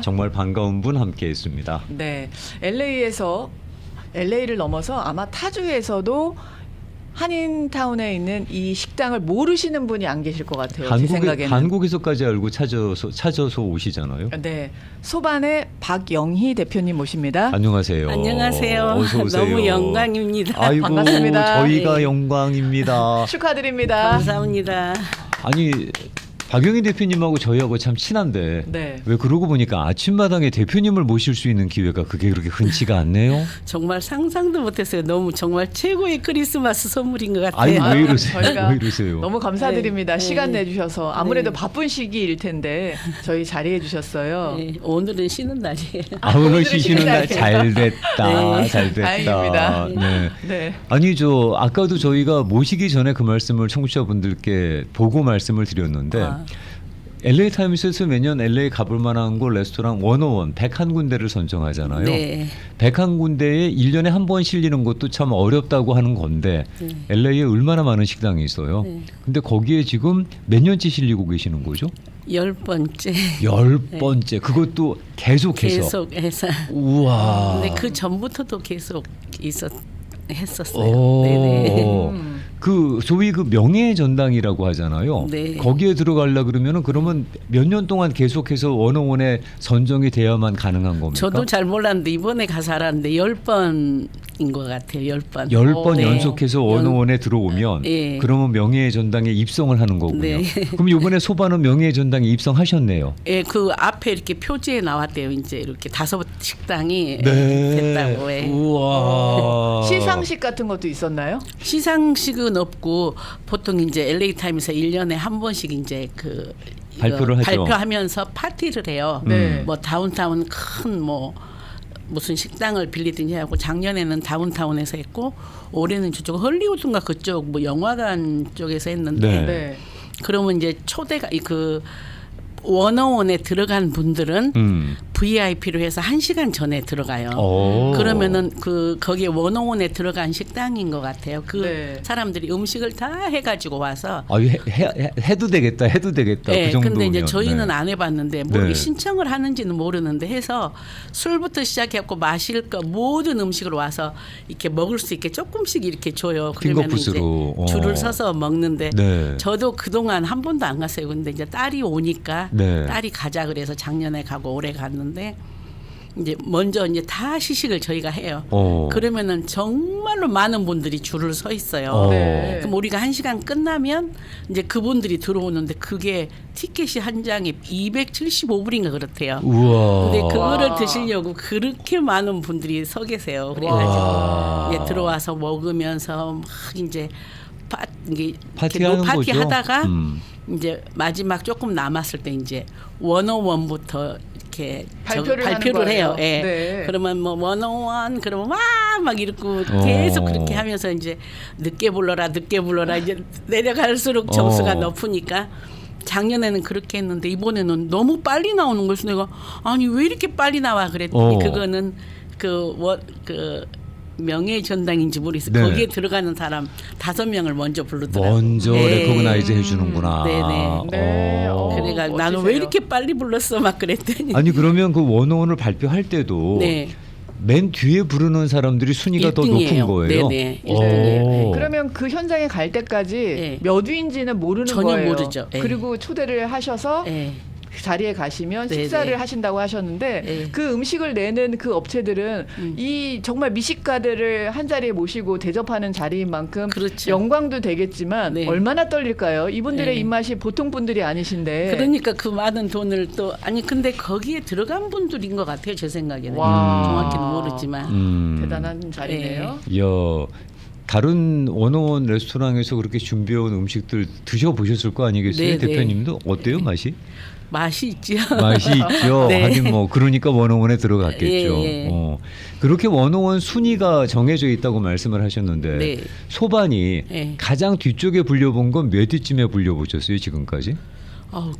정말 반가운 분 함께했습니다. 네, LA를 넘어서 아마 타주에서도 한인타운에 있는 이 식당을 모르시는 분이 안 계실 것 같아요. 제 생각에는. 한국에서까지 알고 찾아서 오시잖아요. 네, 소반의 박영희 대표님 모십니다. 안녕하세요. 안녕하세요. 어서 오세요. 너무 영광입니다. 아이고, 반갑습니다. 저희가 네. 영광입니다. 축하드립니다. 감사합니다. 아니 박영희 대표님하고 저희하고 참 친한데 네. 왜 그러고 보니까 아침마당에 대표님을 모실 수 있는 기회가 그게 그렇게 흔치가 않네요. 정말 상상도 못했어요. 너무 정말 최고의 크리스마스 선물인 것 아니 같아요. 왜 이러세요? 저희가 왜 이러세요? 너무 감사드립니다. 네. 시간 네. 내주셔서 아무래도 네. 바쁜 시기일 텐데 저희 자리해 주셨어요. 네, 오늘은 쉬는 날이에요. 오늘 쉬시는 날 잘 됐다. 네. 잘 됐다. 다행입니다. 네. 네. 아니 아까도 저희가 모시기 전에 그 말씀을 청취자분들께 보고 말씀을 드렸는데 LA 타임스에서 매년 LA 가볼 만한 곳 레스토랑 101 101군데를 선정하잖아요. 네. 101군데에 1년에 한 번 실리는 것도 참 어렵다고 하는 건데 LA에 얼마나 많은 식당이 있어요. 네. 근데 거기에 지금 몇 년째 실리고 계시는 거죠? 10번째 10번째. 그것도 계속해서. 계속해서. 우와. 근데 그 전부터도 계속 했었어요. 오. 네네. 그 소위 그 명예 전당이라고 하잖아요. 네. 거기에 들어가려 그러면 몇 년 동안 계속해서 원어원에 선정이 돼야만 가능한 겁니까? 저도 잘 몰랐는데 이번에 가서 알았는데 10번인 것 같아요. 10번. 10번 네. 연속해서 원어원에 들어오면 예. 그러면 명예 전당에 입성을 하는 거군요. 네. 그럼 이번에 소반은 명예 전당에 입성하셨네요. 예, 그 앞에 이렇게 표지에 나왔대요. 이제 이렇게 5 식당이 네. 됐다고. 예. 우와. 시상식 같은 것도 있었나요? 시상식은 없고 보통 이제 LA 타임에서 1년에 한 번씩 이제 그 발표를 하죠. 발표하면서 파티를 해요. 네. 뭐 다운타운 큰 뭐 무슨 식당을 빌리든지 하고 작년에는 다운타운에서 했고 올해는 저쪽 헐리우드인가 그쪽 뭐 영화관 쪽에서 했는데 네. 네. 그러면 이제 초대가 그 원어원에 들어간 분들은 VIP로 해서 1시간 전에 들어가요. 오. 그러면은 그 거기에 원어원에 들어간 식당인 것 같아요. 그 네. 사람들이 음식을 다 해가지고 와서. 해도 되겠다. 해도 되겠다. 네, 그 정도면. 근데 이제 저희는 네. 안 해봤는데 네. 신청을 하는지는 모르는데 해서 술부터 시작해갖고 마실 거 모든 음식을 와서 이렇게 먹을 수 있게 조금씩 이렇게 줘요. 그러면 이제 핑거푸스로. 줄을 서서 먹는데 네. 저도 그동안 한 번도 안 갔어요. 근데 이제 딸이 오니까 네. 딸이 가자 그래서 작년에 가고 올해 갔는데 이제 먼저 이제 다 시식을 저희가 해요. 그러면은 정말로 많은 분들이 줄을 서 있어요. 네. 그럼 우리가 1시간 끝나면 이제 그분들이 들어오는데 그게 티켓이 한 장에 275불인가 그렇대요. 우와. 근데 그거를 와. 드시려고 그렇게 많은 분들이 서 계세요. 그래가지고 이제 들어와서 먹으면서 막 이제 이게 파티하는 파티 거죠? 하다가 이제 마지막 조금 남았을 때 이제 원어원부터 이렇게 발표를 하는 발표를 해요. 거예요. 예. 네. 그러면 뭐 원어원 그러면 막 이렇게 계속 그렇게 하면서 이제 늦게 불러라 이제 내려갈수록 점수가 높으니까 작년에는 그렇게 했는데 이번에는 너무 빨리 나오는 거였어. 내가 아니 왜 이렇게 빨리 나와 그랬더니 그거는 그 명예 전당인지 모르겠어요. 네. 거기에 들어가는 사람 5명을 먼저 부르더라고요. 먼저 네. 레코그나이즈 해주는구나. 네네. 네. 그래가 나는 멋지세요. 왜 이렇게 빨리 불렀어 막 그랬더니 아니 그러면 그 원어원을 발표할 때도 네. 맨 뒤에 부르는 사람들이 순위가 더 높은 1등이에요. 거예요. 네네. 1등이에요. 그러면 그 현장에 갈 때까지 네. 몇 위인지는 모르는 전혀 거예요. 모르죠. 네. 그리고 초대를 하셔서 네. 자리에 가시면 네, 식사를 네. 하신다고 하셨는데 네. 그 음식을 내는 그 업체들은 이 정말 미식가들을 한 자리에 모시고 대접하는 자리인 만큼 그렇죠. 영광도 되겠지만 네. 얼마나 떨릴까요? 이분들의 네. 입맛이 보통 분들이 아니신데. 그러니까 그 많은 돈을 또 아니 근데 거기에 들어간 분들인 것 같아요 제 생각에는 와. 정확히는 모르지만 대단한 자리네요. 야, 다른 원어원 레스토랑에서 그렇게 준비해온 음식들 드셔보셨을 거 아니겠어요? 네, 네. 대표님도 어때요 맛이? 맛이 있죠. 맛이 있죠. 네. 하긴 뭐 그러니까 원어원에 들어갔겠죠. 예, 예. 그렇게 원어원 순위가 정해져 있다고 말씀을 하셨는데 네. 소반이 예. 가장 뒤쪽에 불려본 건 몇 위쯤에 불려보셨어요 지금까지?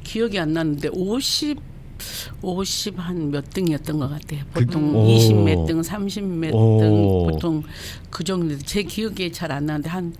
기억이 안 나는데 50 한 몇 등이었던 것 같아요. 보통 오. 20 몇 등, 30 몇 오. 등 보통 그 정도. 제 기억이 잘 안 나는데 한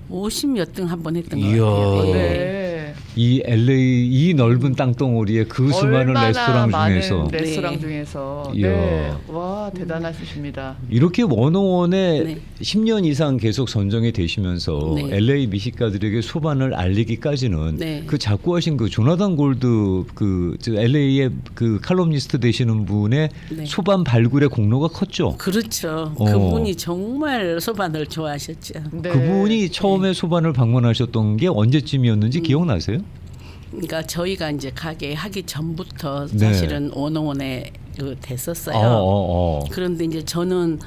50 몇 등 한 번 했던 것 이야. 같아요. 예. 네. 이 LA 이 넓은 땅덩어리에 그 수많은 얼마나 레스토랑 많은 중에서 레스토랑 네. 중에서 이야. 네. 와 대단하십니다. 이렇게 원어원에 네. 10년 이상 계속 선정이 되시면서 네. LA 미식가들에게 소반을 알리기까지는 네. 그 작고하신 그 조나단 골드 그 LA의 그 칼럼니스트 되시는 분의 네. 소반 발굴의 공로가 컸죠. 그렇죠. 어. 그분이 정말 소반을 좋아하셨죠. 네. 그분이 처음에 소반을 방문하셨던 게 언제쯤이었는지 기억나세요? 그러니까 저희가 이제 가게 하기 전부터 네. 사실은 원어원에 됐었어요. 그런데 이제 저는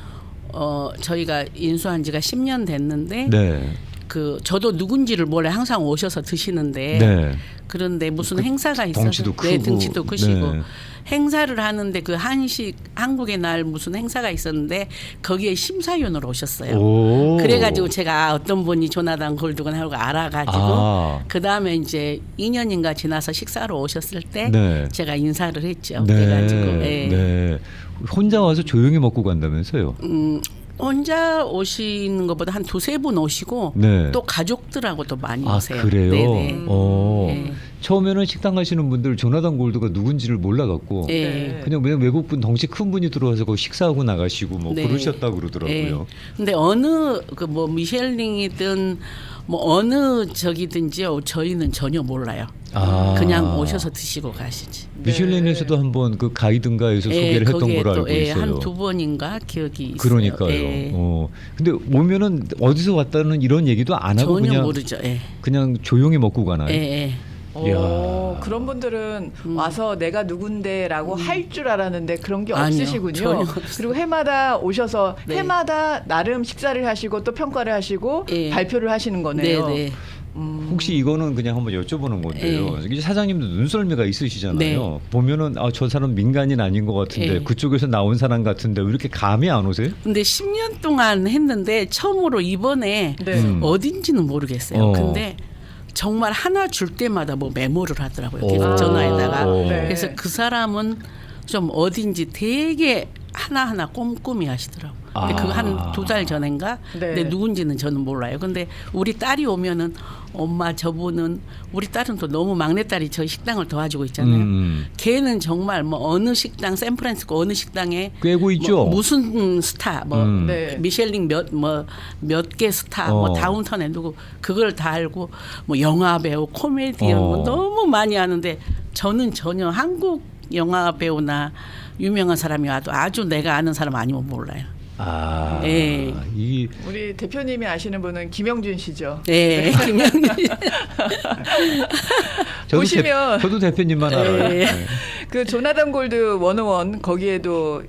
저희가 인수한 지가 10년 됐는데 네. 그 저도 누군지를 몰래 항상 오셔서 드시는데 네. 그런데 무슨 행사가 있어서 덩치도 네, 크고. 등치도 크시고 네. 행사를 하는데 그 한식 한국의 날 무슨 행사가 있었는데 거기에 심사위원으로 오셨어요. 오. 그래가지고 제가 어떤 분이 조나단 골드건 하고 알아가지고 아. 그 다음에 이제 2년인가 지나서 식사로 오셨을 때 네. 제가 인사를 했죠. 네. 그래가지고 예. 네. 혼자 와서 조용히 먹고 간다면서요? 혼자 오시는 것보다 한 두세 분 오시고 네. 또 가족들하고도 많이 아 오세요. 그래요? 네네. 네. 처음에는 식당 가시는 분들 조나단 골드가 누군지를 몰라갖고 네. 그냥 외국분 덩치 큰 분이 들어와서 그 식사하고 나가시고 뭐 네. 그러셨다고 그러더라고요. 근데 어느 그 뭐 미셸링이든 뭐 어느 저기든지요 저희는 전혀 몰라요. 아. 그냥 오셔서 드시고 가시지. 미슐랭에서도 한번 그 가이든가에서 소개를 했던 거기에 걸로 또, 알고 있어요. 한 두 번인가 기억이 있어요. 그러니까요. 예. 근데 오면은 어디서 왔다는 이런 얘기도 안 하고 전혀 그냥 모르죠. 예. 그냥 조용히 먹고 가나요? 예, 예. 이야. 그런 분들은 와서 내가 누군데라고 할 줄 알았는데 그런 게 아니요, 없으시군요. 전혀 없어요. 그리고 해마다 오셔서 네. 해마다 나름 식사를 하시고 또 평가를 하시고 예. 발표를 하시는 거네요. 네, 네. 혹시 이거는 그냥 한번 여쭤보는 건데요. 예. 이게 사장님도 눈썰미가 있으시잖아요. 네. 보면은 저 사람 민간인 아닌 것 같은데 예. 그쪽에서 나온 사람 같은데 왜 이렇게 감이 안 오세요? 근데 10년 동안 했는데 처음으로 이번에 네. 어딘지는 모르겠어요. 어. 근데 정말 하나 줄 때마다 뭐 메모를 하더라고요. 계속 오. 전화에다가. 네. 그래서 그 사람은 좀 어딘지 되게 하나하나 꼼꼼히 하시더라고요. 근데 그거 한 2달 전인가? 네. 근데 누군지는 저는 몰라요. 근데 우리 딸이 오면은 엄마 저분은 우리 딸은 또 너무 막내딸이 저희 식당을 도와주고 있잖아요. 걔는 정말 뭐 어느 식당 샌프란시스코 어느 식당에 꿰고 있죠. 뭐 무슨 스타 뭐 네. 미셸링 몇 개 스타 뭐 다운턴에 누구 그걸 다 알고 뭐 영화 배우 코미디언 뭐 너무 많이 하는데 저는 전혀 한국 영화 배우나 유명한 사람이 와도 아주 내가 아는 사람 아니면 몰라요. 예. 이 우리 대표님이 아시는 분은 김영준 씨죠. 네, 김영민. 보시면 저도 대표님만 알아요. 예. 네. 그 조나단 골드 101 거기에도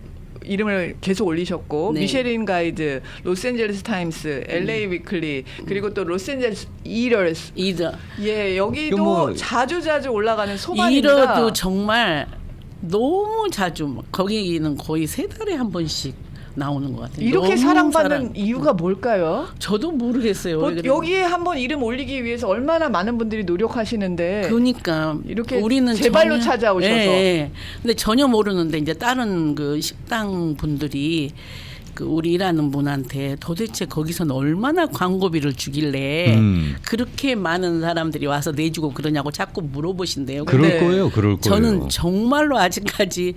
이름을 계속 올리셨고 네. 미쉐린 가이드, 로스앤젤레스 타임스, LA 위클리 그리고 또 로스앤젤레스 이러스 이더 예 여기도 뭐 자주 올라가는 소반입니다. 이러도 정말 너무 자주 거기는 거의 3달에 한 번씩 나오는 것 같아요. 이렇게 너무 사랑받는 이유가 뭘까요? 저도 모르겠어요. 왜 그런지. 여기에 한번 이름 올리기 위해서 얼마나 많은 분들이 노력하시는데 그러니까 이렇게 우리는 제발로 전혀- 찾아오셔서. 예, 예. 근데 전혀 모르는데 이제 다른 그 식당 분들이 그 우리 일하는 분한테 도대체 거기서는 얼마나 광고비를 주길래 그렇게 많은 사람들이 와서 내주고 그러냐고 자꾸 물어보신대요. 그럴 네. 거예요. 그럴 거예요. 저는 정말로 아직까지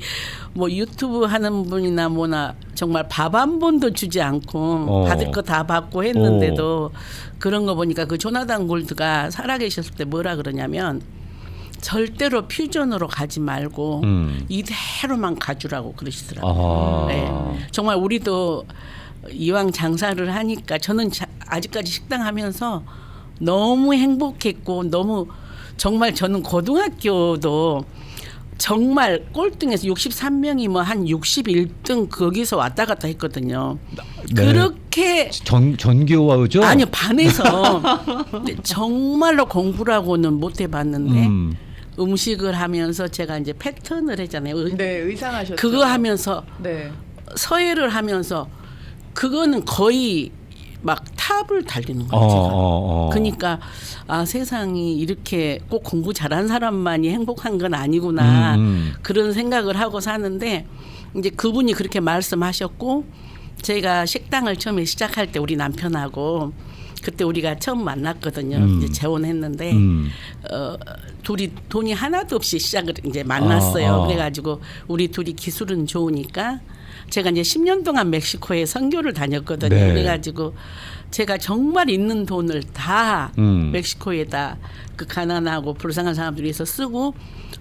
뭐 유튜브 하는 분이나 뭐나 정말 밥 한 번도 주지 않고 받을 거 다 받고 했는데도 그런 거 보니까 그 조나단 골드가 살아계셨을 때 뭐라 그러냐면 절대로 퓨전으로 가지 말고 이대로만 가주라고 그러시더라고요. 네. 정말 우리도 이왕 장사를 하니까 저는 아직까지 식당 하면서 너무 행복했고 너무 정말 저는 고등학교도 정말 꼴등에서 63명이 뭐 한 61등 거기서 왔다 갔다 했거든요. 네. 그렇게 전교와죠? 아니요 반에서 근데 정말로 공부라고는 못 해봤는데 음식을 하면서 제가 이제 패턴을 했잖아요. 네 의상하셨죠. 그거 하면서 네. 서예를 하면서 그거는 거의 막 탑을 달리는 거예요. 제가. 그러니까 아 세상이 이렇게 꼭 공부 잘한 사람만이 행복한 건 아니구나 그런 생각을 하고 사는데 이제 그분이 그렇게 말씀하셨고 제가 식당을 처음에 시작할 때 우리 남편하고 그때 우리가 처음 만났거든요. 이제 재혼했는데 둘이 돈이 하나도 없이 시작을 이제 만났어요. 그래가지고 우리 둘이 기술은 좋으니까 제가 이제 10년 동안 멕시코에 선교를 다녔거든요. 네. 그래가지고 제가 정말 있는 돈을 다 멕시코에다 그 가난하고 불쌍한 사람들 위해서 쓰고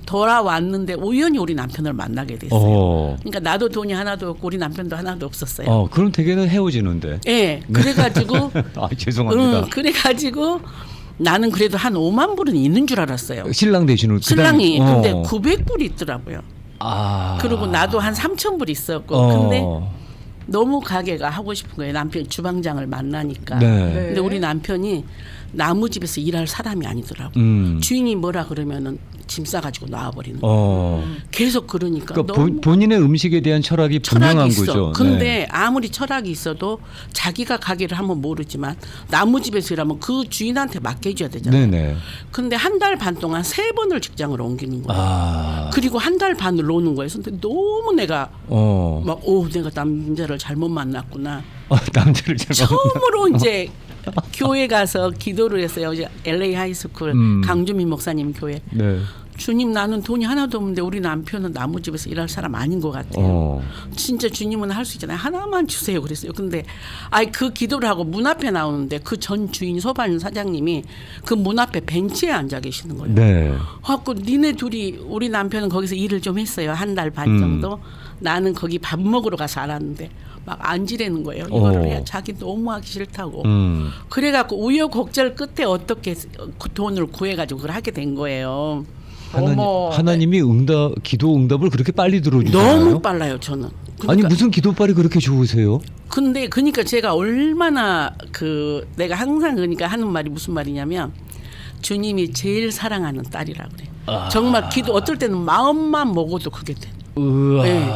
돌아왔는데 우연히 우리 남편을 만나게 됐어요. 그러니까 나도 돈이 하나도 없고 우리 남편도 하나도 없었어요. 그럼 대개는 헤어지는데. 예. 그래가지고 죄송합니다. 그래가지고 나는 그래도 한 5만 불은 있는 줄 알았어요. 신랑 되시는 신랑이 근데 900불이 있더라고요. 아. 그리고 나도 한 3,000불 있었고 근데 너무 가게가 하고 싶은 거예요. 남편 주방장을 만나니까. 네. 근데 우리 남편이 나무집에서 일할 사람이 아니더라고. 주인이 뭐라 그러면은 짐 싸가지고 나와버리는 거예요. 계속 그러니까 너무 본인의 음식에 대한 철학이 분명한 있어. 거죠. 근데 네. 아무리 철학이 있어도 자기가 가게를 하면 모르지만 나무집에서 일하면 그 주인한테 맡겨줘야 되잖아요. 네네. 근데 한 달 반 동안 3번을 직장을 옮기는 거예요. 그리고 한 달 반을 노는 거예요. 근데 너무 내가 내가 남자를 잘못 만났구나. 남자를 잘못 처음으로 이제 교회 가서 기도를 했어요. 이제 LA 하이스쿨 강주민 목사님 교회. 네. 주님 나는 돈이 하나도 없는데 우리 남편은 나무집에서 일할 사람 아닌 것 같아요. 진짜 주님은 할 수 있잖아요. 하나만 주세요 그랬어요. 근데 그 기도를 하고 문 앞에 나오는데 그 전 주인 소반 사장님이 그 문 앞에 벤치에 앉아 계시는 거예요. 네. 그래갖고 니네 둘이 우리 남편은 거기서 일을 좀 했어요. 한 달 반 정도. 나는 거기 밥 먹으러 가서 알았는데 막 앉으라는 거예요. 이거를 해야 자기 너무 하기 싫다고. 그래갖고 우여곡절 끝에 어떻게 그 돈을 구해가지고 그걸 하게 된 거예요. 하나님이 기도 응답을 그렇게 빨리 들어주잖아요. 너무 빨라요 저는. 그러니까, 아니 무슨 기도빨이 그렇게 좋으세요? 근데 그러니까 제가 얼마나 내가 항상 그러니까 하는 말이 무슨 말이냐면 주님이 제일 사랑하는 딸이라 그래. 정말 기도 어떨 때는 마음만 먹어도 그게 돼. 우와. 네.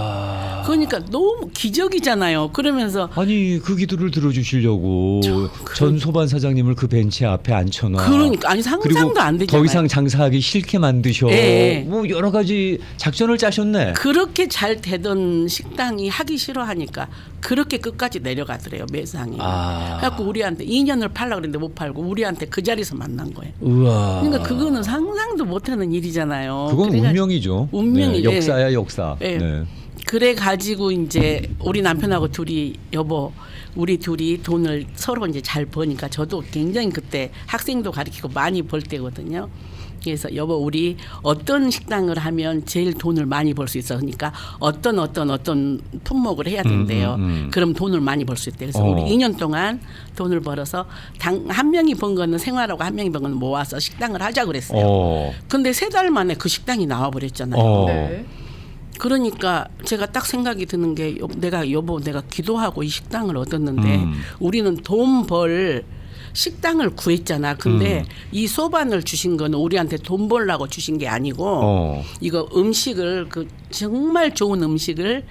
그러니까 너무 기적이잖아요. 그러면서 아니 그 기도를 들어주시려고 전 소반 사장님을 그 벤치 앞에 앉혀놔. 그러니까 아니 상상도 안 되잖아요. 더 이상 장사하기 싫게 만드셔. 네. 뭐 여러 가지 작전을 짜셨네. 그렇게 잘 되던 식당이 하기 싫어하니까 그렇게 끝까지 내려가더래요 매상이. 그래갖고 우리한테 2년을 팔라 그랬는데 못 팔고 우리한테 그 자리에서 만난 거예요. 우와. 그러니까 그거는 상상도 못하는 일이잖아요. 그건 운명이죠. 운명이 네, 역사야 역사. 네. 네. 그래 가지고 이제 우리 남편하고 둘이 여보 우리 둘이 돈을 서로 이제 잘 버니까 저도 굉장히 그때 학생도 가르치고 많이 벌 때거든요. 그래서 여보 우리 어떤 식당을 하면 제일 돈을 많이 벌 수 있어 그러니까 어떤 품목을 해야 된대요. 그럼 돈을 많이 벌 수 있대. 그래서 우리 2년 동안 돈을 벌어서 한 명이 번 거는 생활하고 한 명이 번 거는 모아서 식당을 하자 그랬어요. 근데 3달 만에 그 식당이 나와 버렸잖아요. 네. 그러니까 제가 딱 생각이 드는 게 내가 기도하고 이 식당을 얻었는데 우리는 돈 벌 식당을 구했잖아. 근데 이 소반을 주신 거는 우리한테 돈 벌라고 주신 게 아니고 이거 음식을 정말 좋은 음식을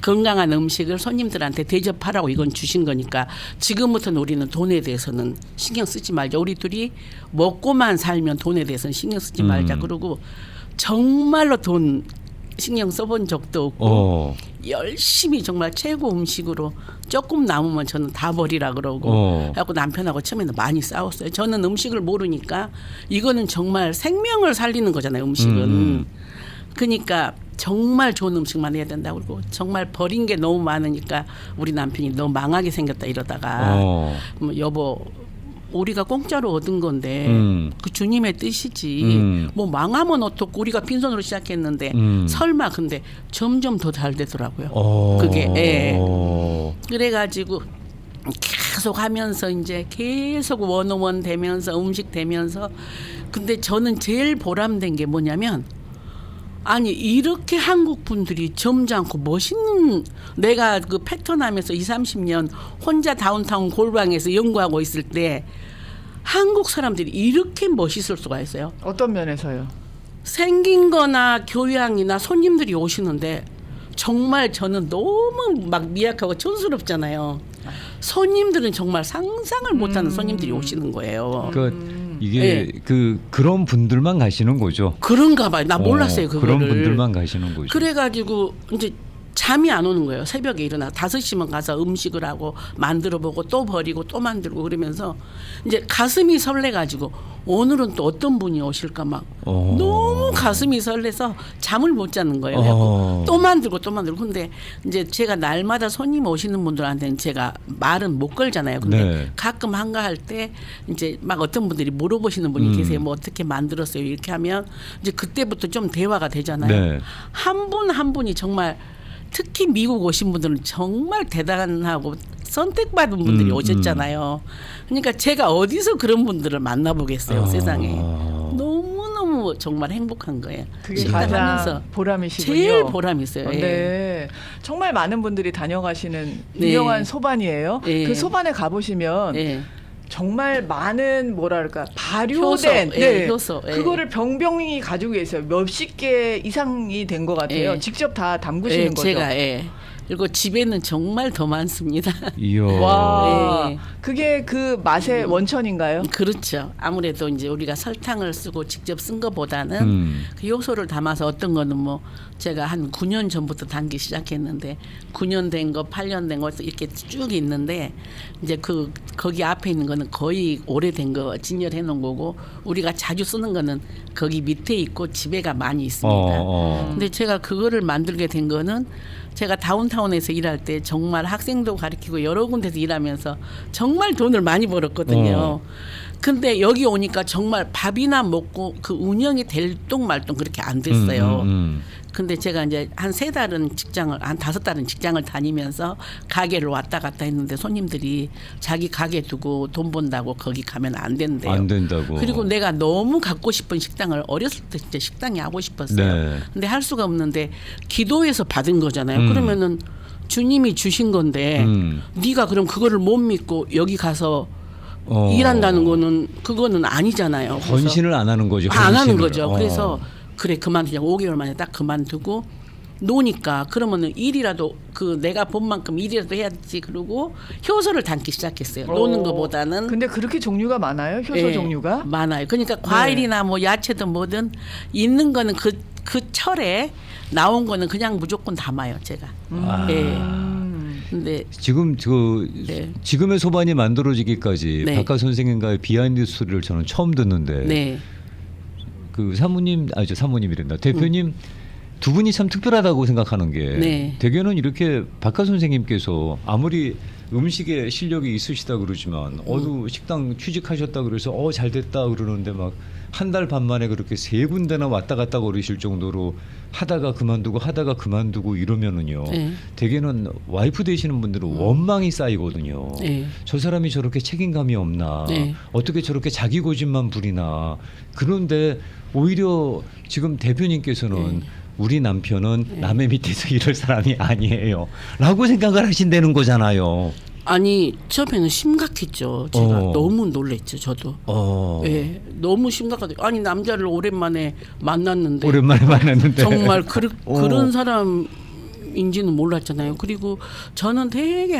건강한 음식을 손님들한테 대접하라고 이건 주신 거니까 지금부터는 우리는 돈에 대해서는 신경 쓰지 말자. 우리 둘이 먹고만 살면 돈에 대해서는 신경 쓰지 말자. 그러고 정말로 돈 신경 써본 적도 없고 열심히 정말 최고 음식으로 조금 남으면 저는 다 버리라 그러고 그래갖고 남편하고 처음에는 많이 싸웠어요. 저는 음식을 모르니까 이거는 정말 생명을 살리는 거잖아요. 음식은. 그러니까 정말 좋은 음식만 해야 된다고 그러고 정말 버린 게 너무 많으니까 우리 남편이 너무 망하게 생겼다 이러다가 뭐 여보 우리가 공짜로 얻은 건데 그 주님의 뜻이지 뭐 망하면 어떻고 우리가 빈손으로 시작했는데 설마 근데 점점 더 잘 되더라고요. 그게 그래가지고 계속 하면서 이제 계속 원어원 되면서 음식 되면서 근데 저는 제일 보람된 게 뭐냐면 아니 이렇게 한국 분들이 점잖고 멋있는 내가 그 패턴하면서 20-30년 혼자 다운타운 골방에서 연구하고 있을 때 한국 사람들이 이렇게 멋있을 수가 있어요. 어떤 면에서요? 생긴 거나 교양이나 손님들이 오시는데 정말 저는 너무 막 미약하고 촌스럽잖아요. 손님들은 정말 상상을 못하는 손님들이 오시는 거예요. 이게 그런 분들만 가시는 거죠. 그런가 봐요. 나 몰랐어요 그거를. 그런 분들만 가시는 거죠. 그래가지고 이제 잠이 안 오는 거예요. 새벽에 일어나 5시면 가서 음식을 하고 만들어 보고 또 버리고 또 만들고 그러면서 이제 가슴이 설레가지고 오늘은 또 어떤 분이 오실까 막 너무 가슴이 설레서 잠을 못 자는 거예요. 그래갖고 또 만들고 또 만들고. 근데 이제 제가 날마다 손님 오시는 분들한테는 제가 말은 못 걸잖아요. 근데 네. 가끔 한가할 때 이제 막 어떤 분들이 물어보시는 분이 계세요. 뭐 어떻게 만들었어요? 이렇게 하면 이제 그때부터 좀 대화가 되잖아요. 네. 한 분 한 분이 정말 특히 미국 오신 분들은 정말 대단하고 선택받은 분들이 오셨잖아요. 그러니까 제가 어디서 그런 분들을 만나보겠어요. 세상에. 너무너무 정말 행복한 거예요. 그게 식당하면서 가장 보람이시군요. 제일 보람 있어요. 예. 네. 정말 많은 분들이 다녀가시는 네. 유명한 소반이에요. 네. 그 소반에 가보시면 예. 정말 많은 뭐랄까 효소, 발효된 예, 효소, 예. 그거를 병병이 가지고 계세요. 몇십 개 이상이 된 것 같아요. 예. 직접 다 담그시는 예, 거죠. 제가 그리고 집에는 정말 더 많습니다. 이야. 와, 예. 그게 그 맛의 원천인가요? 그렇죠. 아무래도 이제 우리가 설탕을 쓰고 직접 쓴 것보다는 그 요소를 담아서 어떤 거는 뭐 제가 한 9년 전부터 담기 시작했는데 9년 된 거, 8년 된 거 이렇게 쭉 있는데 이제 거기 앞에 있는 거는 거의 오래된 거 진열해 놓은 거고 우리가 자주 쓰는 거는 거기 밑에 있고 집에가 많이 있습니다. 근데 제가 그거를 만들게 된 거는 제가 다운타운에서 일할 때 정말 학생도 가르치고 여러 군데서 일하면서 정말 돈을 많이 벌었거든요. 근데 여기 오니까 정말 밥이나 먹고 그 운영이 될 똥 말똥 그렇게 안 됐어요. 근데 제가 이제 한 3달은 직장을 한 5달은 직장을 다니면서 가게를 왔다 갔다 했는데 손님들이 자기 가게 두고 돈 번다고 거기 가면 안 된대요. 안 된다고. 그리고 내가 너무 갖고 싶은 식당을 어렸을 때 진짜 식당이 하고 싶었어요. 네. 근데 할 수가 없는데 기도해서 받은 거잖아요. 그러면은 주님이 주신 건데 네가 그럼 그거를 못 믿고 여기 가서 일한다는 거는 그거는 아니잖아요. 그래서 헌신을 안 하는 거죠. 안 하는 헌신을. 거죠. 그래서 그래 그만두자고 5개월 만에 딱 그만두고 노니까 그러면은 일이라도 그 내가 본 만큼 일이라도 해야지 그러고 효소를 담기 시작했어요. 노는 것보다는. 근데 그렇게 종류가 많아요? 효소 예, 종류가? 많아요. 그러니까 과일이나 뭐 야채든 뭐든 있는 거는 그 철에 나온 거는 그냥 무조건 담아요, 제가. 예. 근데 지금 네. 지금의 소반이 만들어지기까지 네. 박하 선생님과의 비하인드 스토리를 저는 처음 듣는데 네. 그 사모님이란다. 대표님 두 분이 참 특별하다고 생각하는 게 네. 대개는 이렇게 박하 선생님께서 아무리 음식에 실력이 있으시다 그러지만 어느 식당 취직하셨다 그래서 잘 됐다 그러는데 막 한 달 반 만에 그렇게 3군데나 왔다 갔다 거리실 정도로 하다가 그만두고 이러면은요. 네. 대개는 와이프 되시는 분들은 원망이 쌓이거든요. 네. 저 사람이 저렇게 책임감이 없나? 네. 어떻게 저렇게 자기 고집만 부리나? 그런데 오히려 지금 대표님께서는 우리 남편은 남의 밑에서 이럴 사람이 아니에요. 라고 생각을 하신다는 거잖아요. 아니 처음에는 심각했죠. 제가 너무 놀랬죠. 저도. 예, 너무 심각하죠. 아니 남자를 오랜만에 만났는데 정말 그런 사람인지는 몰랐잖아요. 그리고 저는 되게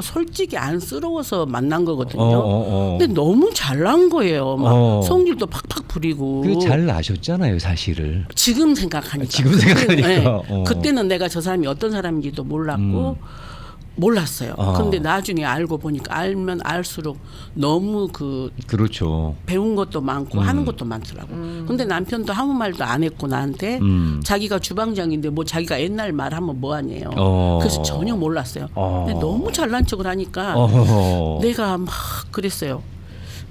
솔직히 안쓰러워서 만난 거거든요. 근데 너무 잘난 거예요. 막 성질도 팍팍 부리고. 근데 잘 나셨잖아요, 사실을. 지금 생각하니까. 그때는 내가 저 사람이 어떤 사람인지도 몰랐어요. 근데 나중에 알고 보니까 알면 알수록 너무 그렇죠. 배운 것도 많고 하는 것도 많더라고. 근데 남편도 아무 말도 안 했고 나한테 자기가 주방장인데 뭐 자기가 옛날 말 하면 뭐 하네요. 그래서 전혀 몰랐어요. 근데 너무 잘난 척을 하니까 내가 막 그랬어요.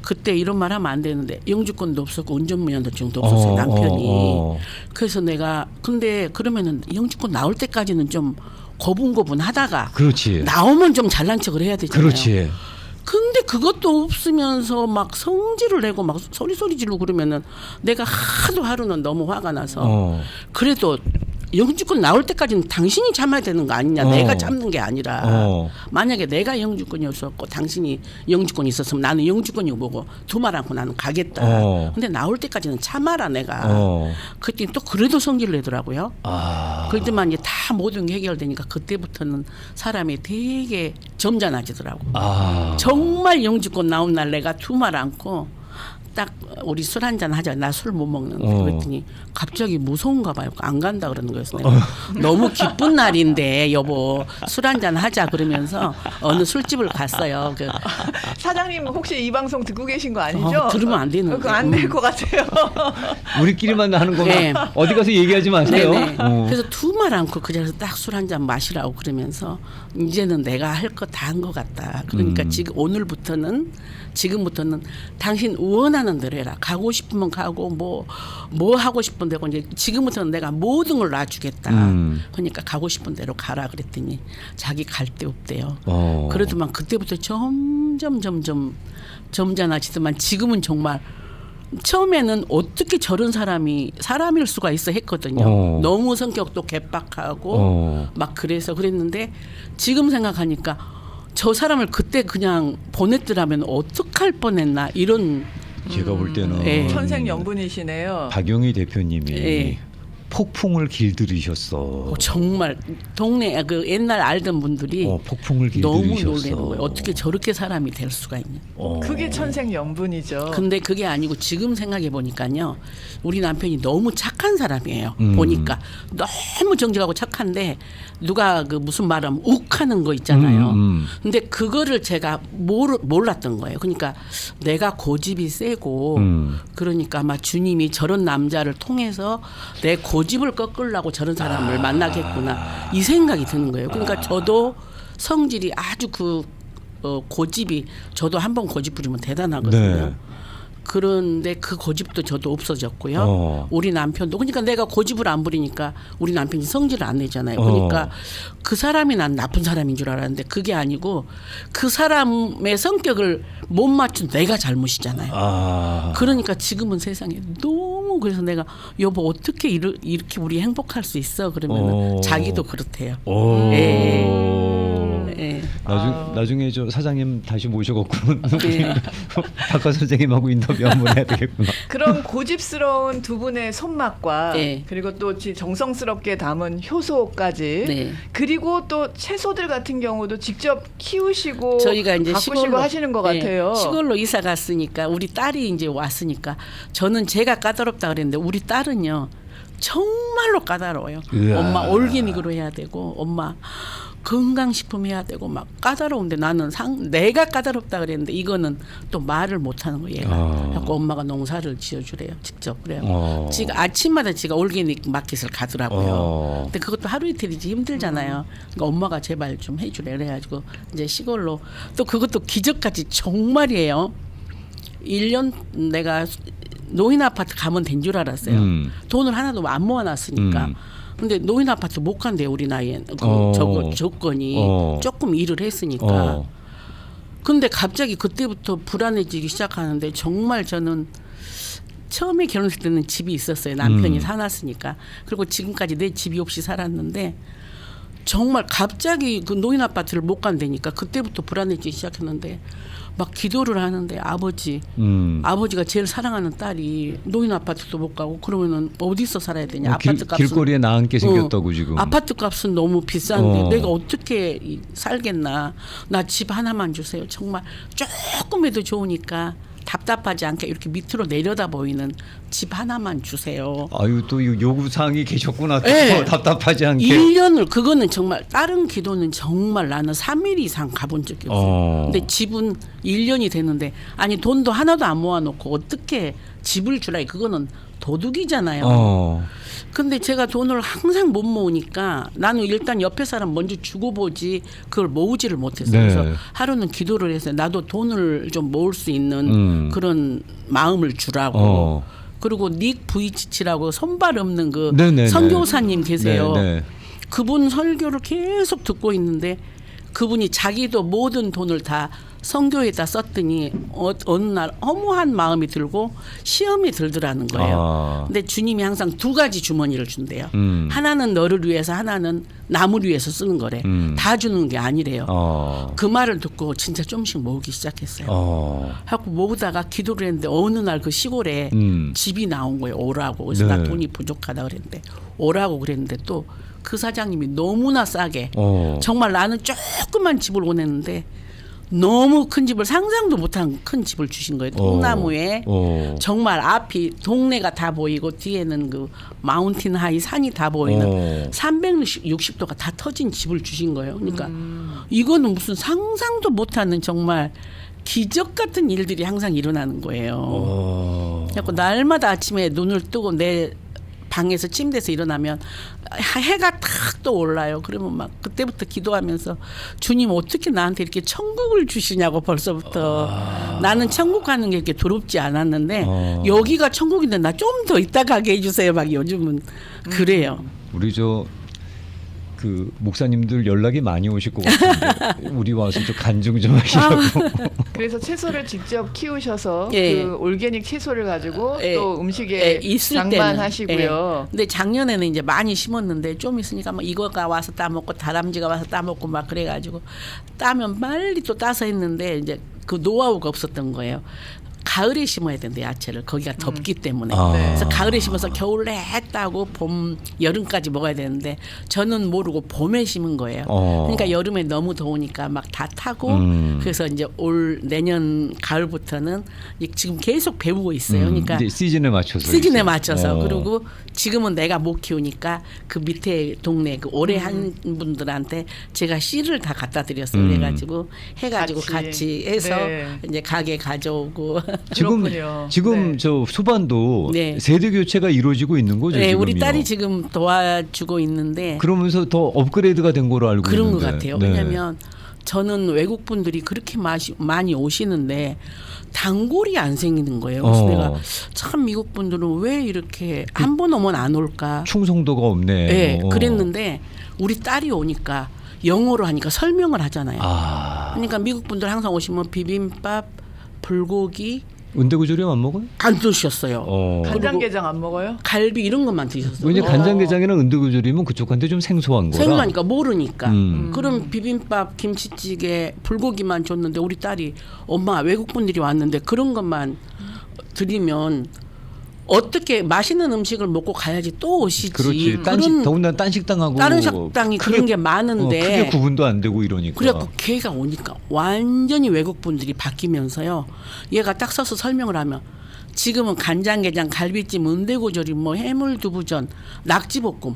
그때 이런 말 하면 안 되는데 영주권도 없었고 운전면허증도 없었어요. 남편이. 그래서 내가 근데 그러면은 영주권 나올 때까지는 좀 고분고분하다가 그렇지. 나오면 좀 잘난 척을 해야 되잖아요. 그렇지. 근데 그것도 없으면서 막 성질을 내고 막 소리 지르고 그러면은 내가 하루는 너무 화가 나서 그래도 영주권 나올 때까지는 당신이 참아야 되는 거 아니냐. 내가 참는 게 아니라 만약에 내가 영주권이 없었고 당신이 영주권이 있었으면 나는 영주권이 뭐고 두말 않고 나는 가겠다. 근데 나올 때까지는 참아라 내가. 그때 또 그래도 성질을 내더라고요. 그랬더만 이제 다 모든 게 해결되니까 그때부터는 사람이 되게 점잖아지더라고. 정말 영주권 나온 날 내가 두말 않고 딱 우리 술 한잔 하자. 나 술 못 먹는데 그랬더니 갑자기 무서운가 봐요. 안 간다 그러는 거였어요. 내가 너무 기쁜 날인데 여보 술 한잔 하자 그러면서 어느 술집을 갔어요. 그 사장님 혹시 이 방송 듣고 계신 거 아니죠? 들으면 안 되는데. 그거 안 될 것 같아요. 우리끼리만 하는 거면 네. 어디 가서 얘기하지 마세요. 네네. 어. 그래서 두말 않고 그 자리에서 딱 술 한 잔 마시라고 그러면서 이제는 내가 할 거 다 한 것 같다. 그러니까 지금 지금부터는 당신 원하는 대로 해라. 가고 싶으면 가고 뭐 하고 싶은 대로 이제 지금부터는 내가 모든 걸 놔주겠다. 그러니까 가고 싶은 대로 가라 그랬더니 자기 갈 데 없대요. 그래도만 그때부터 점점 점잖아지더만 지금은 정말 처음에는 어떻게 저런 사람일 수가 있어 했거든요. 너무 성격도 개빡하고 막 그랬는데 지금 생각하니까 저 사람을 그때 그냥 보냈더라면 어떡할 뻔했나 이런 제가 볼 때는 네. 천생연분이시네요. 박용희 대표님이 네. 폭풍을 길들이셨어. 정말 동네 그 옛날 알던 분들이 폭풍을 너무 길들이셨어. 놀라는 거예요. 어떻게 저렇게 사람이 될 수가 있냐. 그게 천생연분이죠. 근데 그게 아니고 지금 생각해 보니까요. 우리 남편이 너무 착한 사람이에요. 보니까 너무 정직하고 착한데 누가 그 무슨 말하면 욱하는 거 있잖아요. 근데 그거를 제가 몰랐던 거예요. 그러니까 내가 고집이 세고 그러니까 아마 주님이 저런 남자를 통해서 내 고집을 꺾으려고 저런 사람을 만나겠구나 이 생각이 드는 거예요. 그러니까 저도 성질이 아주 고집이 저도 한번 고집 부리면 대단하거든요. 네. 그런데 그 고집도 저도 없어졌고요. 우리 남편도 그러니까 내가 고집을 안 부리니까 우리 남편이 성질을 안 내잖아요. 그러니까 그 사람이 난 나쁜 사람인 줄 알았는데 그게 아니고 그 사람의 성격을 못 맞춘 내가 잘못이잖아요. 그러니까 지금은 세상에 너무 그래서 내가 여보 어떻게 이렇게 우리 행복할 수 있어 그러면 자기도 그렇대요. 예. 나중에 저 사장님 다시 모셔갖고 네. 박하 선생님하고 인터뷰 한번 해야 되겠구나. 그런 고집스러운 두 분의 손맛과 네. 그리고 또 정성스럽게 담은 효소까지 네. 그리고 또 채소들 같은 경우도 직접 키우시고 저희가 이제 가꾸시고 시골로 하시는 것 네, 같아요. 시골로 이사 갔으니까 우리 딸이 이제 왔으니까 저는 제가 까다롭다 그랬는데 우리 딸은요 정말로 까다로워요. 으아. 엄마 올게닉으로 해야 되고 엄마 건강식품 해야 되고 막 까다로운데 나는 내가 까다롭다 그랬는데 이거는 또 말을 못하는 거예요. 얘가. 그래서 엄마가 농사를 지어주래요. 직접 그래요. 지가 아침마다 지가 올게닉 마켓을 가더라고요. 근데 그것도 하루 이틀이지 힘들잖아요. 그러니까 엄마가 제발 좀 해주래 그래가지고 이제 시골로 또 그것도 기적같이 정말이에요. 1년 내가 노인 아파트 가면 된 줄 알았어요. 돈을 하나도 안 모아놨으니까. 근데 노인 아파트 못 간대요 우리 나이엔. 저거 조건이 조금 일을 했으니까. 근데 갑자기 그때부터 불안해지기 시작하는데 정말 저는 처음에 결혼했을 때는 집이 있었어요. 남편이 사놨으니까. 그리고 지금까지 내 집이 없이 살았는데 정말 갑자기 그 노인 아파트를 못 간다니까 그때부터 불안해지기 시작했는데 막 기도를 하는데 아버지가 제일 사랑하는 딸이 노인 아파트도 못 가고 그러면은 어디서 살아야 되냐. 아파트 값은 길거리에 나앉게 생겼다고 지금. 아파트 값은 너무 비싼데 내가 어떻게 살겠나. 나 집 하나만 주세요. 정말 조금이라도 좋으니까 답답하지 않게 이렇게 밑으로 내려다 보이는 집 하나만 주세요. 아유 또 요구사항이 계셨구나. 또 네. 답답하지 않게. 1년을 그거는 정말 다른 기도는 정말 나는 3일 이상 가본 적이 없어요. 근데 집은 1년이 됐는데 아니 돈도 하나도 안 모아놓고 어떻게 집을 주라. 그거는 도둑이잖아요. 근데 제가 돈을 항상 못 모으니까 나는 일단 옆에 사람 먼저 주고 보지 그걸 모으지를 못했어요. 네. 그래서 하루는 기도를 했어요. 나도 돈을 좀 모을 수 있는 그런 마음을 주라고. 그리고 닉 부이치치라고 손발 없는 그 네네네. 선교사님 계세요. 네네. 그분 설교를 계속 듣고 있는데 그분이 자기도 모든 돈을 다 선교에다 썼더니 어느 날 허무한 마음이 들고 시험이 들더라는 거예요. 근데 주님이 항상 두 가지 주머니를 준대요. 하나는 너를 위해서 하나는 남을 위해서 쓰는 거래. 다 주는 게 아니래요. 그 말을 듣고 진짜 좀씩 모으기 시작했어요. 하고 모으다가 기도를 했는데 어느 날 그 시골에 집이 나온 거예요. 오라고. 그래서 나 돈이 부족하다 그랬는데 오라고 그랬는데 또 그 사장님이 너무나 싸게 정말 나는 조그만 집을 원했는데 너무 큰 집을 상상도 못한 큰 집을 주신 거예요. 통나무에 정말 앞이 동네가 다 보이고 뒤에는 그 마운틴 하이 산이 다 보이는 360도가 다 터진 집을 주신 거예요. 그러니까 이거는 무슨 상상도 못하는 정말 기적 같은 일들이 항상 일어나는 거예요. 그래서 날마다 아침에 눈을 뜨고 내 방에서 침대에서 일어나면 해가 탁 또 올라요. 그러면 막 그때부터 기도하면서 주님 어떻게 나한테 이렇게 천국을 주시냐고 벌써부터 나는 천국 가는 게 이렇게 두렵지 않았는데 여기가 천국인데 나 좀 더 이따 가게 해주세요. 막 요즘은 그래요. 우리 그 목사님들 연락이 많이 오실 것 같은데 우리 와서 좀 간증 좀 하시라고. 그래서 채소를 직접 키우셔서 예. 그 올게닉 채소를 가지고 예. 또 음식에 있을 장만하시고요. 때는. 근데 작년에는 이제 많이 심었는데 좀 있으니까 막 이거가 와서 따먹고 다람쥐가 와서 따먹고 막 그래가지고 따면 빨리 또 따서 했는데 이제 그 노하우가 없었던 거예요. 가을에 심어야 된대 야채를 거기가 덥기 때문에 그래서 가을에 심어서 겨울 내에 따고 봄 여름까지 먹어야 되는데 저는 모르고 봄에 심은 거예요. 그러니까 여름에 너무 더우니까 막 다 타고 그래서 이제 올 내년 가을부터는 지금 계속 배우고 있어요. 그러니까 이제 시즌에 맞춰서 그리고 지금은 내가 못 키우니까 그 밑에 동네 그 오래 한 분들한테 제가 씨를 다 갖다 드렸어요. 그래가지고 해가지고 같이 해서 네. 이제 가게 가져오고. 그렇군요. 지금 네. 저 수반도 네. 세대 교체가 이루어지고 있는 거죠. 네, 지금요. 우리 딸이 지금 도와주고 있는데 그러면서 더 업그레이드가 된 거로 알고 그런 있는데. 것 같아요. 네. 왜냐하면 저는 외국 분들이 그렇게 많이 오시는데 단골이 안 생기는 거예요. 그래서 내가 참 미국 분들은 왜 이렇게 한 번 오면 안 올까? 충성도가 없네. 네, 그랬는데 우리 딸이 오니까 영어로 하니까 설명을 하잖아요. 그러니까 미국 분들 항상 오시면 비빔밥, 불고기 은대구조림 안 먹어요? 안 드셨어요. 간장게장 안 먹어요? 갈비 이런 것만 드셨어요. 왜냐 간장게장이랑 은대구조림은 그쪽한테 좀 생소한 거라. 생각하니까 모르니까. 그럼 비빔밥, 김치찌개, 불고기만 줬는데 우리 딸이 엄마 외국 분들이 왔는데 그런 것만 드리면 어떻게 맛있는 음식을 먹고 가야지 또 오시지. 그렇지. 더군다나 딴 식당하고 다른 식당이 그런 게 많은데 크게 구분도 안 되고 이러니까. 그래갖고 걔가 오니까 완전히 외국 분들이 바뀌면서요. 얘가 딱 서서 설명을 하면 지금은 간장게장, 갈비찜, 은대고조림, 뭐 해물두부전, 낙지볶음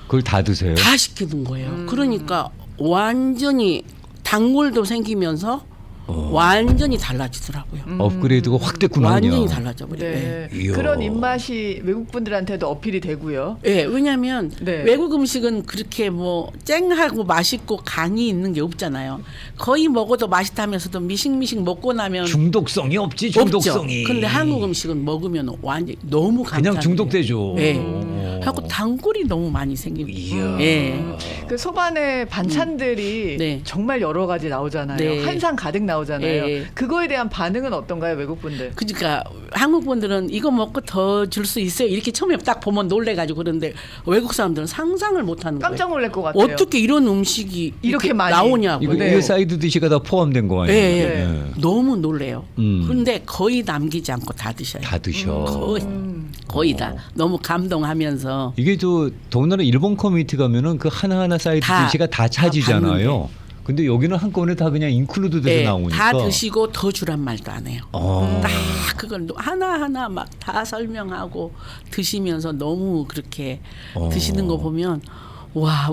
그걸 다 드세요? 다 시키는 거예요. 그러니까 완전히 단골도 생기면서 완전히 달라지더라고요. 업그레이드가 확 됐구나. 완전히 달라져 버려요. 네. 이야. 그런 입맛이 외국 분들한테도 어필이 되고요. 네, 왜냐하면 네. 외국 음식은 그렇게 뭐 쨍하고 맛있고 간이 있는 게 없잖아요. 거의 먹어도 맛있다면서도 미식미식 먹고 나면 중독성이 없지. 중독성이. 없죠. 근데 한국 음식은 먹으면 완전 너무 감탄해요. 그냥 중독되죠. 네. 하고 단골이 너무 많이 생기고. 이야. 네. 그 소반에 반찬들이 네. 정말 여러 가지 나오잖아요. 네. 한상 가득 나오잖아요. 네. 그거에 대한 반응은 어떤가요, 외국 분들? 그러니까 한국 분들은 이거 먹고 더 줄 수 있어요. 이렇게 처음에 딱 보면 놀래가지고 그런데 외국 사람들은 상상을 못하는 거예요. 깜짝 놀랄 것 같아요. 어떻게 이런 음식이 이렇게 많이 나오냐고. 이거 네. 사이드 디시가 다 포함된 거 아니에요? 예, 예. 네. 너무 놀래요. 음. 그런데 거의 남기지 않고 다 드셔요. 다 드셔. 거의 다. 너무 감동하면서. 이게 더군다나 일본 커뮤니티 가면은 그 하나하나 사이드 다, 디시가 다 차지잖아요. 봤는데. 근데 여기는 한꺼번에 다 그냥 인클루드 돼서 네, 나오니까. 다 드시고 더 주란 말도 안 해요. 딱 그걸 하나하나 막 다 설명하고 드시면서 너무 그렇게 드시는 거 보면 와,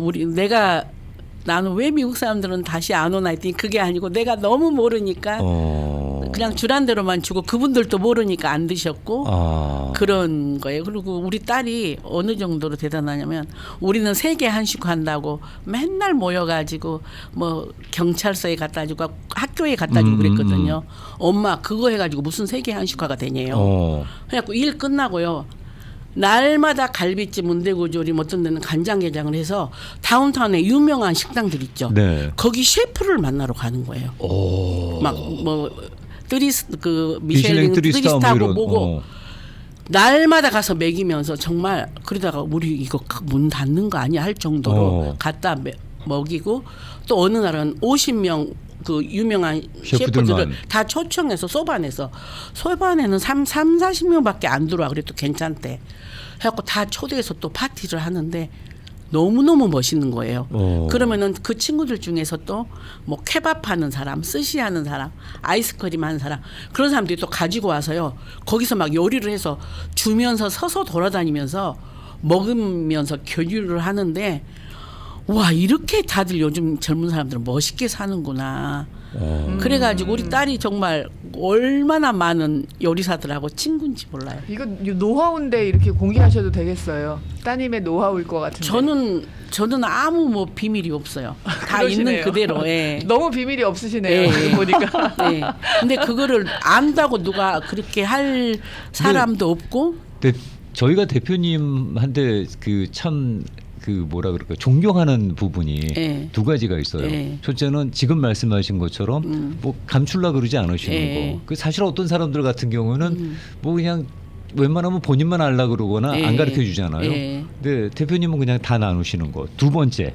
나는 왜 미국 사람들은 다시 안 오나 했더니 그게 아니고 내가 너무 모르니까 그냥 주란 대로만 주고 그분들도 모르니까 안 드셨고 그런 거예요. 그리고 우리 딸이 어느 정도로 대단하냐면 우리는 세계 한식 한다고 맨날 모여가지고 뭐 경찰서에 갖다 주고 학교에 갖다 주고 그랬거든요. 엄마 그거 해가지고 무슨 세계 한식화가 되냐요. 그래갖고 일 끝나고요. 날마다 갈비찜, 은대고조림 어떤 데는 간장게장을 해서 다운타운에 유명한 식당들 있죠. 네. 거기 셰프를 만나러 가는 거예요. 막 뭐 미슐랭 쓰리스타하고 뜨리스타고 뭐고 날마다 가서 먹이면서 정말 그러다가 우리 이거 문 닫는 거 아니야 할 정도로 갖다 먹이고 또 어느 날은 50명 그 유명한 셰프들을 다 초청해서 소반에는 40명밖에 안 들어와. 그래도 괜찮대. 해갖고 다 초대해서 또 파티를 하는데 너무너무 멋있는 거예요. 어. 그러면은 그 친구들 중에서 또 뭐 케밥 하는 사람, 스시 하는 사람, 아이스크림 하는 사람 그런 사람들이 또 가지고 와서요. 거기서 막 요리를 해서 주면서 서서 돌아다니면서 먹으면서 교류를 하는데 와 이렇게 다들 요즘 젊은 사람들은 멋있게 사는구나. 그래가지고 우리 딸이 정말 얼마나 많은 요리사들하고 친구인지 몰라요. 이거 노하우인데 이렇게 공개하셔도 되겠어요. 따님의 노하우일 것 같은데. 저는 아무 뭐 비밀이 없어요. 다 있는 그러시네요. 그대로. 예. 너무 비밀이 없으시네요. 예. 보니까. 네. 근데 그거를 안다고 누가 그렇게 할 사람도 없고. 근데 저희가 대표님한테 그 뭐라 그럴까 존경하는 부분이 예. 두 가지가 있어요. 예. 첫째는 지금 말씀하신 것처럼 뭐 감출라 그러지 않으시는 예. 거. 그 사실 어떤 사람들 같은 경우는 뭐 그냥 웬만하면 본인만 알라 그러거나 예. 안 가르쳐 주잖아요. 예. 근데 대표님은 그냥 다 나누시는 거. 두 번째,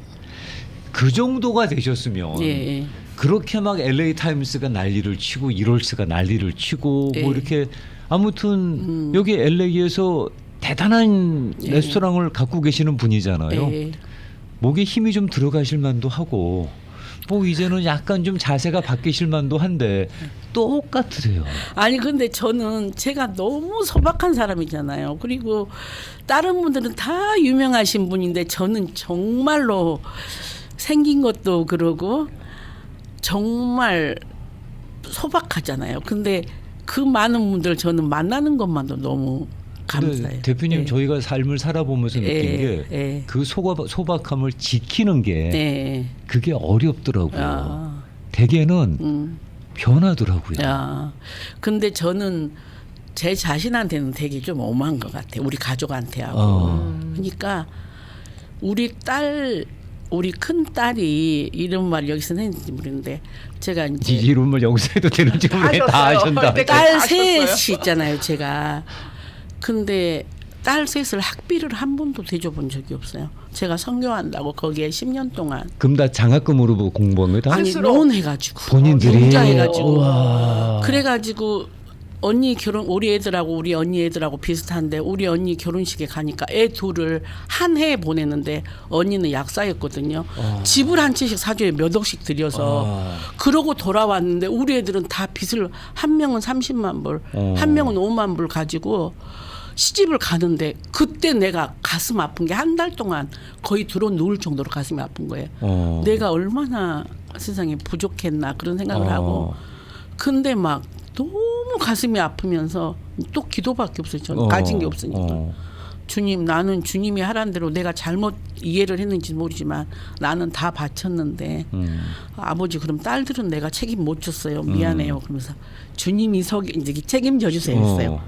그 정도가 되셨으면 예. 그렇게 막 LA 타임스가 난리를 치고 이럴스가 난리를 치고 예. 뭐 이렇게 아무튼 여기 LA에서 대단한 예. 레스토랑을 갖고 계시는 분이잖아요. 예. 목에 힘이 좀 들어가실 만도 하고 뭐 이제는 약간 좀 자세가 바뀌실 만도 한데 똑같으세요. 아니 근데 저는 제가 너무 소박한 사람이잖아요. 그리고 다른 분들은 다 유명하신 분인데 저는 정말로 생긴 것도 그러고 정말 소박하잖아요. 근데 그 많은 분들 저는 만나는 것만도 너무 근데 감사해요. 대표님 예. 저희가 삶을 살아보면서 느낀 예. 게 그 소박함을 지키는 게 네. 그게 어렵더라고요. 아. 대개는 변하더라고요. 야. 근데 저는 제 자신한테는 되게 좀 엄한 것 같아요. 우리 가족한테하고. 그러니까 우리 큰 딸이 이런 말 여기서 했는지 모르는데 제가 이 이제 이름을 여기서 해도 되는지 다 모르겠다. 다 하셨어요. 하신다. 네, 딸 아셨어요? 셋이 있잖아요. 제가. 근데 딸 셋을 학비를 한 번도 대줘본 적이 없어요. 제가 선교한다고 거기에 10년 동안 그럼 다 장학금으로 공부한 거다? 아니 스스로? 론해가지고 본인들이 융자해가지고 우와. 그래가지고 언니 결혼 우리 애들하고 우리 언니 애들하고 비슷한데 우리 언니 결혼식에 가니까 애 둘을 한 해에 보내는데 언니는 약사였거든요. 집을 한 채씩 사줘요. 몇 억씩 들여서. 그러고 돌아왔는데 우리 애들은 다 빚을 한 명은 30만 불, 한 명은 5만 불 가지고 시집을 가는데 그때 내가 가슴 아픈 게 한 달 동안 거의 들어 누울 정도로 가슴이 아픈 거예요. 내가 얼마나 세상에 부족했나 그런 생각을 하고 근데 막 너무 가슴이 아프면서 또 기도밖에 없어요. 저는 가진 게 없으니까. 주님 나는 주님이 하라는 대로 내가 잘못 이해를 했는지 모르지만 나는 다 바쳤는데 아버지 그럼 딸들은 내가 책임 못 졌어요. 미안해요. 그러면서 주님이 이제 책임져 주세요 했어요.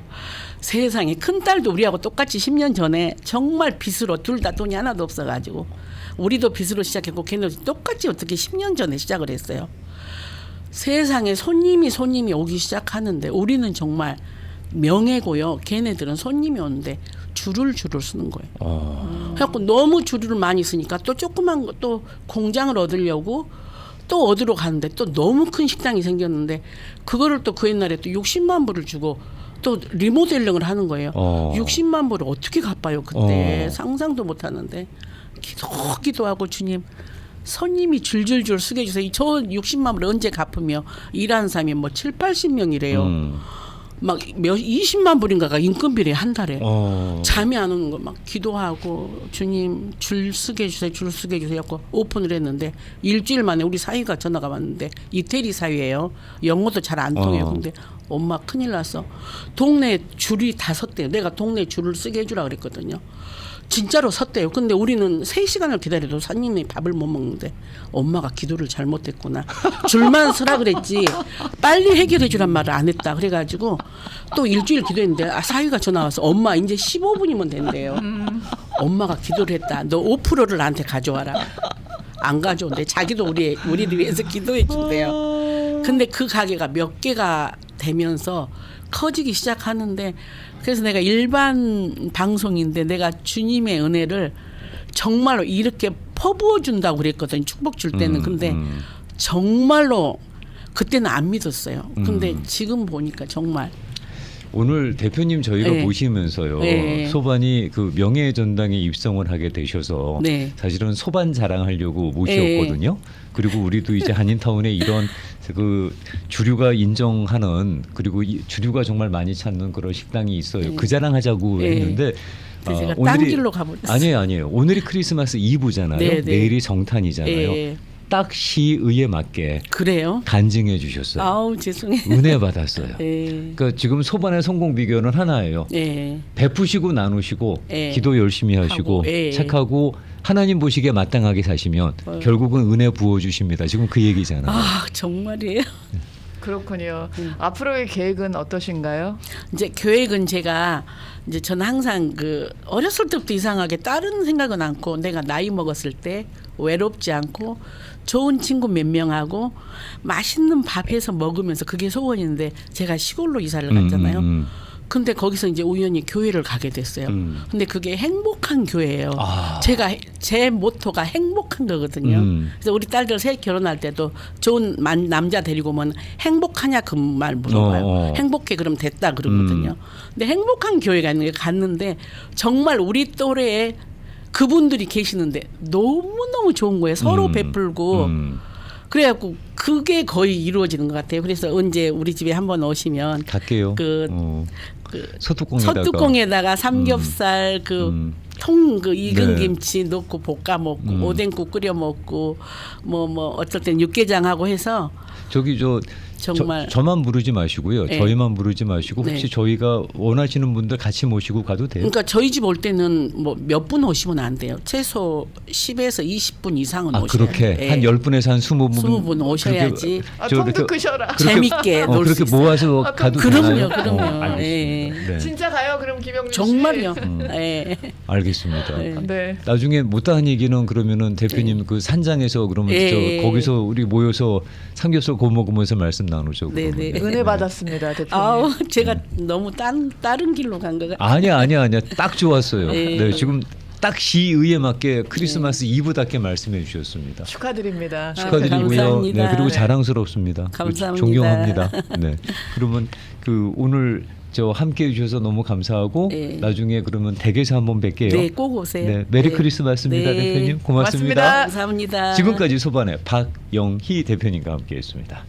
세상에 큰 딸도 우리하고 똑같이 10년 전에 정말 빚으로 둘 다 돈이 하나도 없어가지고 우리도 빚으로 시작했고 걔네도 똑같이 어떻게 10년 전에 시작을 했어요. 세상에 손님이 오기 시작하는데 우리는 정말 명예고요. 걔네들은 손님이 오는데 줄을 쓰는 거예요. 그래갖고 너무 줄을 많이 쓰니까 또 조그만 거 또 공장을 얻으려고 또 어디로 가는데 또 너무 큰 식당이 생겼는데 그거를 또 그 옛날에 또 60만 불을 주고 또 리모델링을 하는 거예요. 60만 불을 어떻게 갚아요 그때. 상상도 못 하는데 기도하고 주님 손님이 줄줄줄 쓰게 해주세요. 저 60만 불 언제 갚으며 일하는 사람이 뭐 7, 80명이래요. 막 20만 불인가가 인건비래 한 달에. 잠이 안 오는 거 막 기도하고 주님 줄 쓰게 해주세요. 줄 쓰게 해주세요. 하고 오픈을 했는데 일주일 만에 우리 사위가 전화가 왔는데 이태리 사위예요. 영어도 잘 안 통해요. 근데 엄마 큰일 났어. 동네 줄이 다 섰대요. 내가 동네 줄을 쓰게 해주라 그랬거든요. 진짜로 섰대요. 근데 우리는 3시간을 기다려도 손님이 밥을 못 먹는데 엄마가 기도를 잘못했구나. 줄만 서라 그랬지 빨리 해결해 주란 말을 안 했다. 그래가지고 또 일주일 기도했는데 사위가 전화 와서 엄마 이제 15분이면 된대요. 엄마가 기도를 했다. 너 5%를 나한테 가져와라. 안 가져온대. 자기도 우리를 위해서 기도해 준대요. 근데 그 가게가 몇 개가 되면서 커지기 시작하는데 그래서 내가 일반 방송인데 내가 주님의 은혜를 정말로 이렇게 퍼부어 준다고 그랬거든요. 축복 줄 때는. 근데 정말로 그때는 안 믿었어요. 근데 지금 보니까 정말 오늘 대표님 저희가 네. 모시면서요. 네. 소반이 그 명예전당에 입성을 하게 되셔서 네. 사실은 소반 자랑하려고 모셨거든요. 그리고 우리도 이제 한인타운에 이런 그 주류가 인정하는 그리고 주류가 정말 많이 찾는 그런 식당이 있어요. 그 자랑하자고 네. 했는데 그래서 제가 딴 길로 가버렸어요. 아니에요. 오늘이 크리스마스 이브잖아요. 네, 네. 내일이 정탄이잖아요. 예. 딱 시의에 맞게 그래요? 간증해 주셨어요. 아우 죄송해요. 은혜 받았어요. 예. 그러니까 지금 소반의 성공 비결은 하나예요. 예. 베푸시고 나누시고 예. 기도 열심히 하시고 하고, 예. 착하고 하나님 보시기에 마땅하게 사시면 결국은 은혜 부어 주십니다. 지금 그 얘기잖아요. 아 정말이에요. 그렇군요. 앞으로의 계획은 어떠신가요? 이제 계획은 제가 이제 저는 항상 그 어렸을 때부터 이상하게 다른 생각은 않고 내가 나이 먹었을 때 외롭지 않고 좋은 친구 몇 명하고 맛있는 밥 해서 먹으면서 그게 소원인데 제가 시골로 이사를 갔잖아요. 근데 거기서 이제 우연히 교회를 가게 됐어요. 근데 그게 행복한 교회예요. 아. 제 모토가 행복한 거거든요. 그래서 우리 딸들 셋 결혼할 때도 좋은 남자 데리고 오면 행복하냐 그 말 물어봐요. 행복해 그럼 됐다 그러거든요. 근데 행복한 교회가 있는 게 갔는데 정말 우리 또래에 그분들이 계시는데 너무너무 좋은 거예요. 서로 베풀고 그래갖고 그게 거의 이루어지는 것 같아요. 그래서 언제 우리 집에 한번 오시면 갈게요. 그 소뚜껑에다가 솥뚜껑에다가 삼겹살 통 그 익은 네. 김치 넣고 볶아 먹고 오뎅국 끓여 먹고 뭐 어쩔 땐 육개장하고 해서 저기 정말 저만 부르지 마시고요. 네. 저희만 부르지 마시고 혹시 네. 저희가 원하시는 분들 같이 모시고 가도 돼요? 그러니까 저희 집 올 때는 뭐 몇 분 오시면 안 돼요. 최소 10에서 20분 이상은 아 오셔야 그렇게 돼요. 한 10분에서 한 20분 20분 오셔야지. 통도 크셔라. 재밌게 놀 수 그렇게 있어요. 모아서 가도 그럼요, 되나요? 그럼요. 알겠습니다. 예. 네. 진짜 가요, 그럼 김영민 씨. 정말요. 예. 알겠습니다. 네. 네. 나중에 못다한 얘기는 그러면은 대표님 그 산장에서 그러면 예. 거기서 우리 모여서 삼겹살 구워 먹으면서 말씀 나누죠. 네, 그러면. 네. 은혜 받았습니다, 대표님. 아우 제가 너무 다른 길로 간 거 같아요. 아니야. 딱 좋았어요. 예. 네, 지금 딱 시의에 맞게 크리스마스 이브답게 말씀해 주셨습니다. 축하드립니다. 축하드리고요. 감사합니다. 네, 그리고 네. 자랑스럽습니다. 감사합니다. 존경합니다. 네. 그러면 그 오늘 저 함께 해주셔서 너무 감사하고 네. 나중에 그러면 댁에서 한번 뵐게요. 네, 꼭 오세요. 네, 메리 네. 크리스마스입니다, 네. 대표님. 고맙습니다. 고맙습니다. 감사합니다. 지금까지 소반의 박영희 대표님과 함께했습니다.